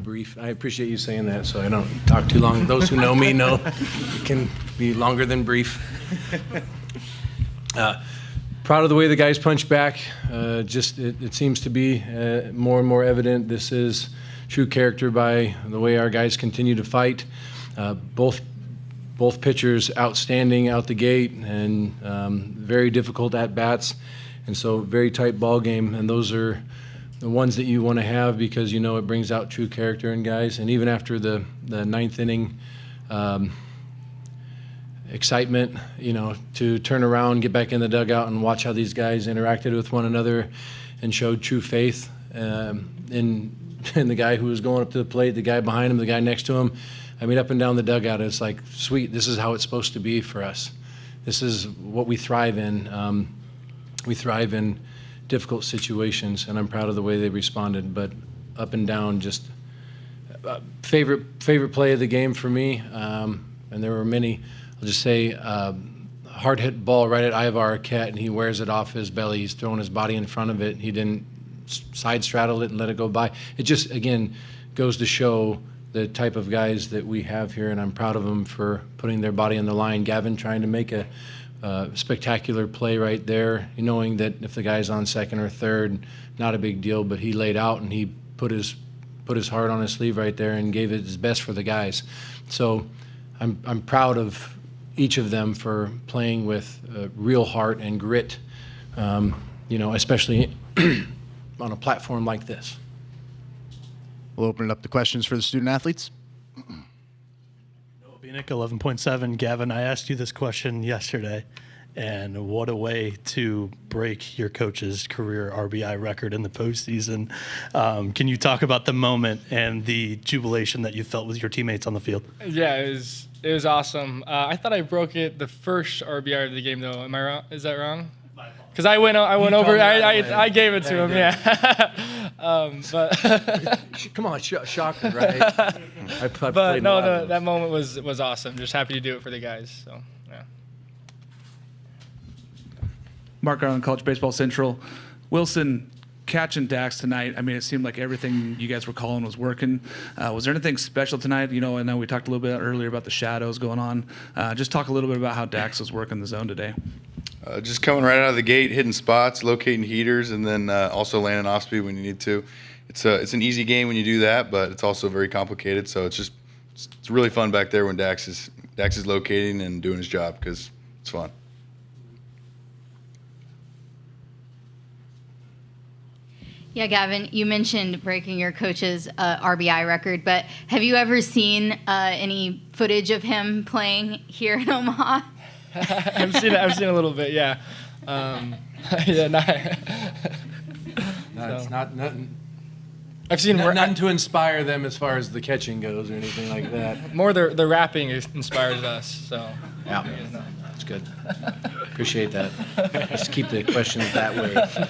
brief. I appreciate you saying that so I don't talk too long. Those who know me know it can be longer than brief. Proud of the way the guys punch back. It seems to be more and more evident this is true character by the way our guys continue to fight. Both pitchers outstanding out the gate and very difficult at-bats. And so very tight ball game. And those are the ones that you want to have because you know it brings out true character in guys. And even after the ninth inning, excitement, to turn around, get back in the dugout and watch how these guys interacted with one another and showed true faith in the guy who was going up to the plate, the guy behind him, the guy next to him. I mean, up and down the dugout, it's like, sweet, this is how it's supposed to be for us. This is what we thrive in. We thrive in difficult situations, and I'm proud of the way they responded. But up and down, just favorite play of the game for me, and there were many. I'll just say hard hit ball right at Ivar Arquette, and he wears it off his belly. He's throwing his body in front of it. He didn't side straddle it and let it go by. It just, again, goes to show the type of guys that we have here, and I'm proud of them for putting their body on the line. Gavin trying to make a spectacular play right there, knowing that if the guy's on second or third, not a big deal, but he laid out and he put his heart on his sleeve right there and gave it his best for the guys. So I'm proud of each of them for playing with real heart and grit, especially on a platform like this. We'll open it up to questions for the student athletes. Noah Bieniek, 11.7. Gavin, I asked you this question yesterday, and what a way to break your coach's career RBI record in the postseason. Can you talk about the moment and the jubilation that you felt with your teammates on the field? Yeah, it was awesome. I thought I broke it the first RBI of the game, though. Am I wrong? Is that wrong? Because I went over. I gave it to him. Yeah. But come on, shocker, right? But no, that moment was awesome. Just happy to do it for the guys. So yeah. Mark Garland, College Baseball Central. Wilson, catching Dax tonight, I mean, it seemed like everything you guys were calling was working. Was there anything special tonight? I know we talked a little bit earlier about the shadows going on. Just talk a little bit about how Dax was working the zone today. Just coming right out of the gate, hitting spots, locating heaters, and then also landing off speed when you need to. It's an easy game when you do that, but it's also very complicated. So it's really fun back there when Dax is locating and doing his job because it's fun. Yeah, Gavin, you mentioned breaking your coach's RBI record, but have you ever seen any footage of him playing here in Omaha? I've seen a little bit, yeah. It's not nothing. I've seen nothing to inspire them as far as the catching goes or anything like that. More the rapping inspires us. So yeah, that's good. Appreciate that. Let's keep the questions that way.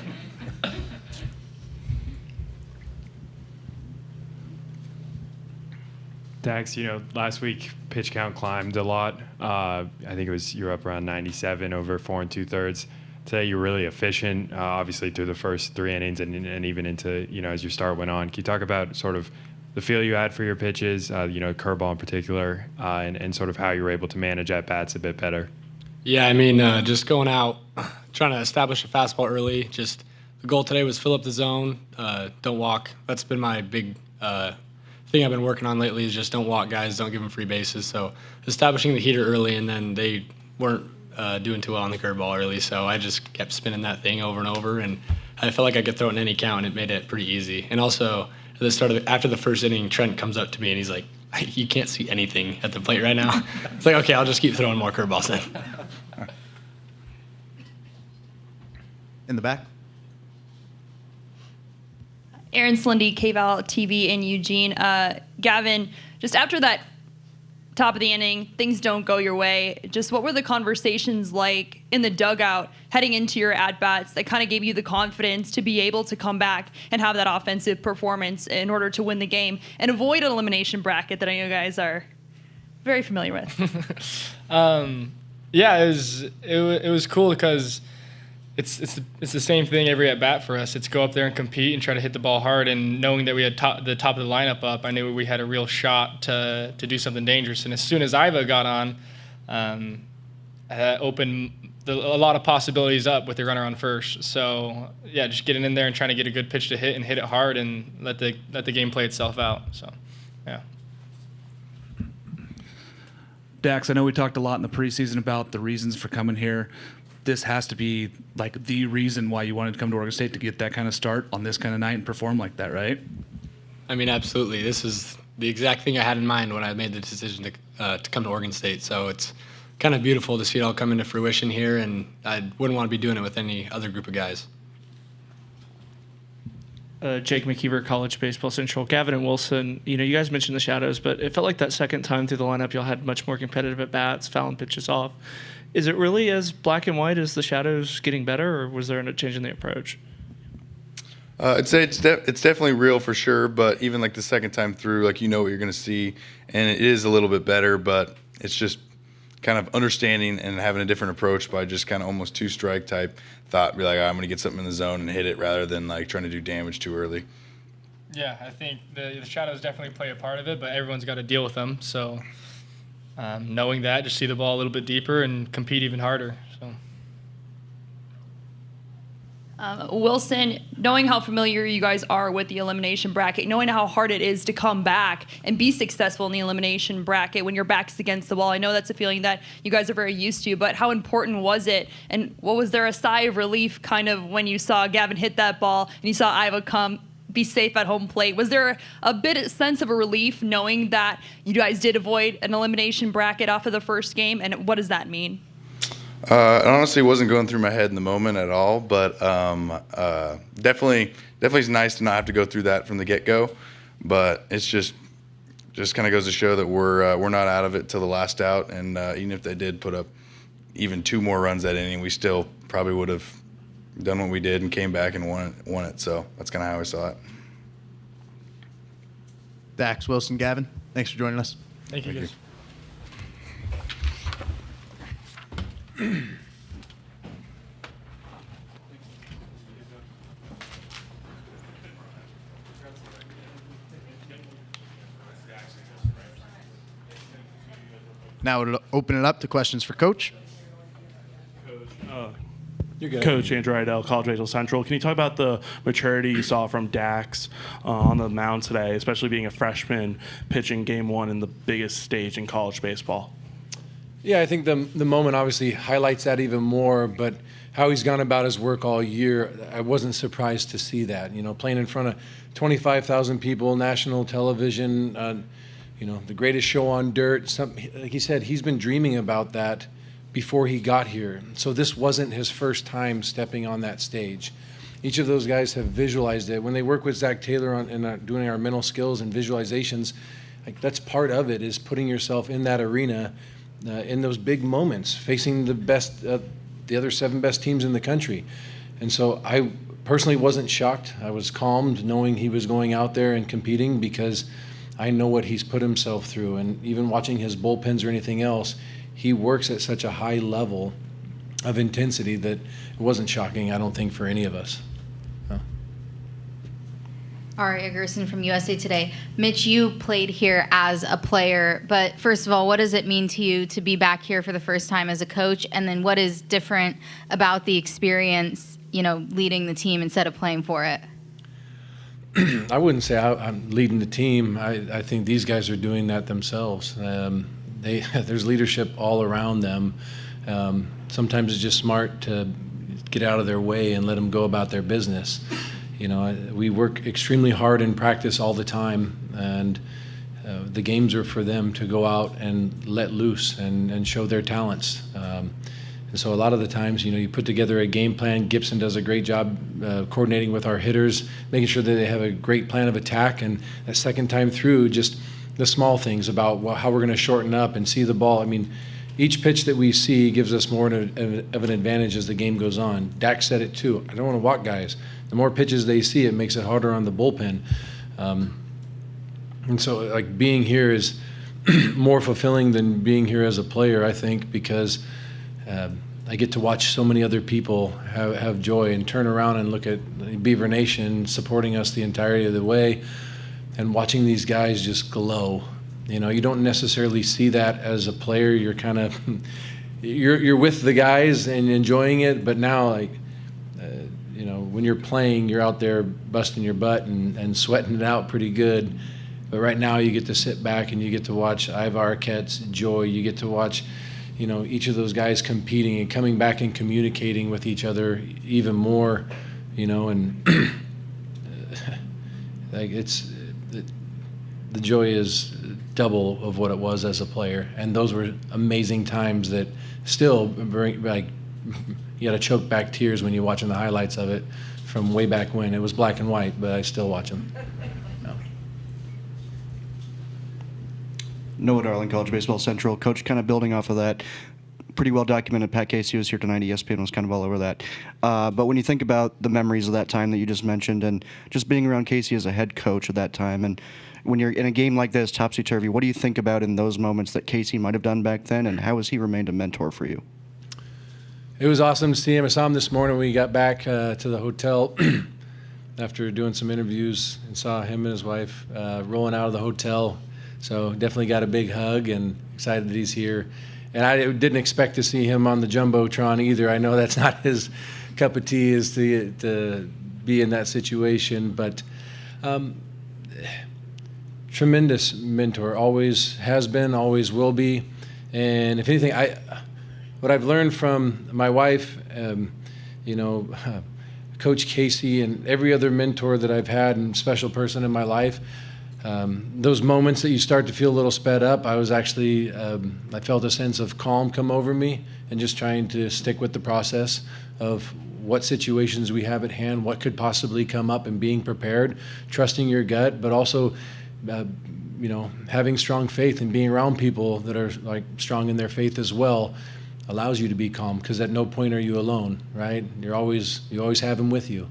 Dax, last week pitch count climbed a lot. I think you were up around 97 over 4 2/3. Today you're really efficient, obviously through the first 3 innings and even into, as your start went on. Can you talk about sort of the feel you had for your pitches, curveball in particular, and sort of how you were able to manage at-bats a bit better? Yeah, just going out, trying to establish a fastball early. Just the goal today was fill up the zone, don't walk. That's been my big thing I've been working on lately is just don't walk guys, don't give them free bases. So establishing the heater early, and then they weren't doing too well on the curveball early, so I just kept spinning that thing over and over, and I felt like I could throw it in any count, and it made it pretty easy. And also, at the start after the first inning, Trent comes up to me, and he's like, you can't see anything at the plate right now. It's like, okay, I'll just keep throwing more curveballs in. In the back. Aaron Slindy, KVAL TV in Eugene. Gavin, just after that top of the inning, things don't go your way. Just what were the conversations like in the dugout heading into your at-bats that kind of gave you the confidence to be able to come back and have that offensive performance in order to win the game and avoid an elimination bracket that I know you guys are very familiar with? Yeah, it was cool because it's the same thing every at bat for us. It's go up there and compete and try to hit the ball hard. And knowing that we had the top of the lineup up, I knew we had a real shot to do something dangerous. And as soon as Iva got on, opened a lot of possibilities up with the runner on first. So yeah, just getting in there and trying to get a good pitch to hit and hit it hard and let the game play itself out. So yeah. Dax, I know we talked a lot in the preseason about the reasons for coming here. This has to be like the reason why you wanted to come to Oregon State, to get that kind of start on this kind of night and perform like that, right? I mean, absolutely. This is the exact thing I had in mind when I made the decision to come to Oregon State. So it's kind of beautiful to see it all come into fruition here, and I wouldn't want to be doing it with any other group of guys. Jake McKeever, College Baseball Central. Gavin and Wilson, you guys mentioned the shadows, but it felt like that second time through the lineup, y'all had much more competitive at bats, fouling pitches off. Is it really as black and white as the shadows getting better, or was there a change in the approach? I'd say it's definitely real for sure, but even like the second time through, like what you're going to see, and it is a little bit better, but it's just kind of understanding and having a different approach by just kind of almost two-strike type thought. Be like, I'm going to get something in the zone and hit it rather than like trying to do damage too early. Yeah, I think the shadows definitely play a part of it, but everyone's got to deal with them. So knowing that, just see the ball a little bit deeper and compete even harder. So. Wilson, knowing how familiar you guys are with the elimination bracket, knowing how hard it is to come back and be successful in the elimination bracket when your back's against the wall, I know that's a feeling that you guys are very used to, but how important was it? And what was there a sigh of relief kind of when you saw Gavin hit that ball and you saw Iva come be safe at home plate? Was there a sense of a relief knowing that you guys did avoid an elimination bracket off of the first game, and what does that mean? It honestly wasn't going through my head in the moment at all, but definitely it's nice to not have to go through that from the get-go. But it's just kind of goes to show that we're not out of it till the last out, and even if they did put up even 2 more runs that inning, we still probably would have done what we did and came back and won it. So that's kind of how I saw it. Dax, Wilson, Gavin, thanks for joining us. Thank you, guys. Now we'll open it up to questions for Coach. You're good. Coach Andrew Idell, College Baseball Central. Can you talk about the maturity you saw from Dax on the mound today, especially being a freshman pitching Game 1 in the biggest stage in college baseball? Yeah, I think the moment obviously highlights that even more, but how he's gone about his work all year, I wasn't surprised to see that. Playing in front of 25,000 people, national television, the greatest show on dirt. Like he said, he's been dreaming about that before he got here. So this wasn't his first time stepping on that stage. Each of those guys have visualized it. When they work with Zach Taylor on doing our mental skills and visualizations, like that's part of it, is putting yourself in that arena in those big moments, facing the best, the other 7 best teams in the country. And so I personally wasn't shocked. I was calmed knowing he was going out there and competing, because I know what he's put himself through. And even watching his bullpens or anything else, he works at such a high level of intensity that it wasn't shocking, I don't think, for any of us. Ari Gerson from USA Today. Mitch, you played here as a player, but first of all, what does it mean to you to be back here for the first time as a coach? And then what is different about the experience, leading the team instead of playing for it? I wouldn't say I'm leading the team. I think these guys are doing that themselves. There's leadership all around them. Sometimes it's just smart to get out of their way and let them go about their business. We work extremely hard in practice all the time, and the games are for them to go out and let loose and show their talents. And so a lot of the times, you put together a game plan. Gibson does a great job coordinating with our hitters, making sure that they have a great plan of attack. And that second time through, just the small things about how we're going to shorten up and see the ball. I mean, each pitch that we see gives us more of an advantage as the game goes on. Dax said it too. I don't want to walk guys. The more pitches they see, it makes it harder on the bullpen. And so, like, being here is more fulfilling than being here as a player, I think, because I get to watch so many other people have joy and turn around and look at Beaver Nation supporting us the entirety of the way, and watching these guys just glow. You know, you don't necessarily see that as a player. You're kind of you're with the guys and enjoying it, but now, like, you know, when you're playing, you're out there busting your butt and sweating it out pretty good. But right now, you get to sit back and you get to watch Ivar, Arquette's joy. You get to watch, you know, each of those guys competing and coming back and communicating with each other even more, you know, and like the joy is double of what it was as a player. And those were amazing times that still bring, like, you got to choke back tears when you're watching the highlights of it from way back when. It was black and white, but I still watch them. Noah Darling, College Baseball Central. Coach, kind of building off of that, pretty well documented. Pat Casey was here tonight. ESPN was kind of all over that. But when you think about the memories of that time that you just mentioned, and just being around Casey as a head coach at that time, and when you're in a game like this, topsy-turvy, what do you think about in those moments that Casey might have done back then, and how has he remained a mentor for you? It was awesome to see him. I saw him this morning when we got back to the hotel after doing some interviews, and saw him and his wife rolling out of the hotel. So definitely got a big hug and excited that he's here. And I didn't expect to see him on the Jumbotron either. I know that's not his cup of tea, is to be in that situation. But tremendous mentor, always has been, always will be. And if anything, what I've learned from my wife, you know, Coach Casey and every other mentor that I've had and special person in my life, those moments that you start to feel a little sped up, I was actually, I felt a sense of calm come over me, and just trying to stick with the process of what situations we have at hand, what could possibly come up, and being prepared, trusting your gut, but also, you know, having strong faith and being around people that are like strong in their faith as well allows you to be calm, because at no point are you alone, right? You always have them with you.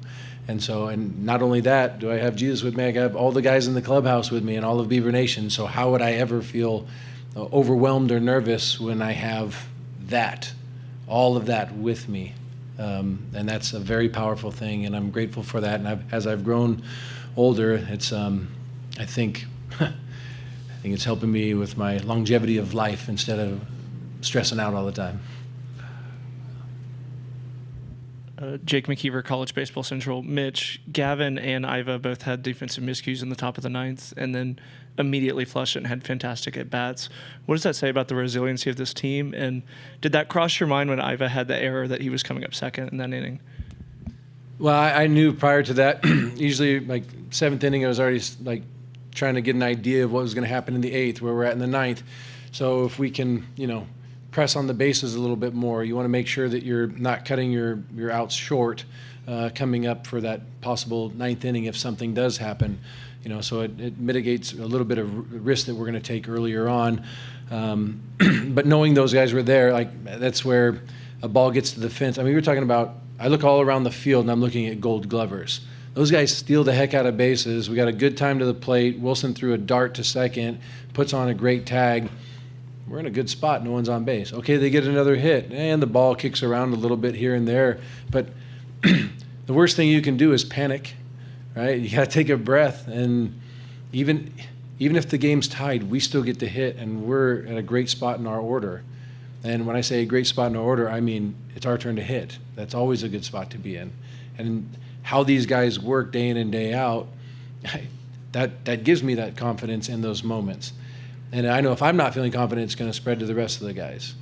And so, and not only that, do I have Jesus with me, I have all the guys in the clubhouse with me and all of Beaver Nation. So how would I ever feel overwhelmed or nervous when I have that, all of that with me? And that's a very powerful thing, and I'm grateful for that. And as I've grown older, it's, I think it's helping me with my longevity of life instead of stressing out all the time. Jake McKeever, College Baseball Central. Mitch, Gavin and Iva both had defensive miscues in the top of the ninth, and then immediately flushed it and had fantastic at-bats. What does that say about the resiliency of this team? And did that cross your mind when Iva had the error that he was coming up second in that inning? Well, I knew prior to that, usually like seventh inning, I was already like trying to get an idea of what was going to happen in the eighth, where we're at in the ninth. So if we can, you know, press on the bases a little bit more. You want to make sure that you're not cutting your outs short coming up for that possible ninth inning if something does happen. You know, so it mitigates a little bit of risk that we're going to take earlier on. But knowing those guys were there, like, that's where a ball gets to the fence. I mean, we were talking about, I look all around the field and I'm looking at Gold Glovers. Those guys steal the heck out of bases. We got a good time to the plate. Wilson threw a dart to second, puts on a great tag. We're in a good spot, no one's on base. Okay, they get another hit, and the ball kicks around a little bit here and there. But the worst thing you can do is panic, right? You got to take a breath, and even if the game's tied, we still get to hit, and we're at a great spot in our order. And when I say a great spot in our order, I mean it's our turn to hit. That's always a good spot to be in. And how these guys work day in and day out, that gives me that confidence in those moments. And I know if I'm not feeling confident, it's going to spread to the rest of the guys.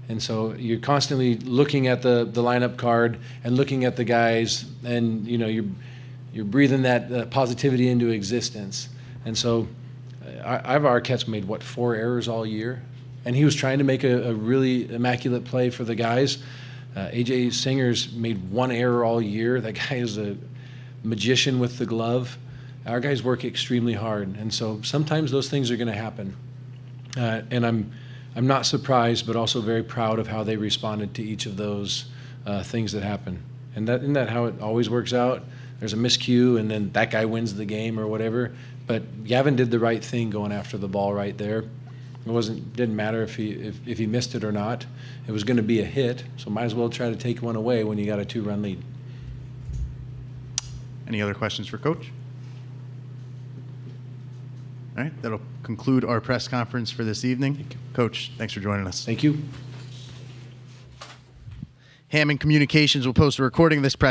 And so you're constantly looking at the lineup card and looking at the guys, and you know you're breathing that positivity into existence. And so Ivar Arquette's made 4 errors all year, and he was trying to make a really immaculate play for the guys. AJ Singer's made 1 error all year. That guy is a magician with the glove. Our guys work extremely hard, and so sometimes those things are going to happen. And I'm not surprised, but also very proud of how they responded to each of those things that happen. And isn't that how it always works out? There's a miscue, and then that guy wins the game or whatever. But Gavin did the right thing going after the ball right there. didn't matter if he missed it or not. It was going to be a hit, so might as well try to take one away when you got a 2-run lead. Any other questions for Coach? All right, that'll conclude our press conference for this evening. Coach, thanks for joining us. Thank you. Hammond Communications will post a recording of this press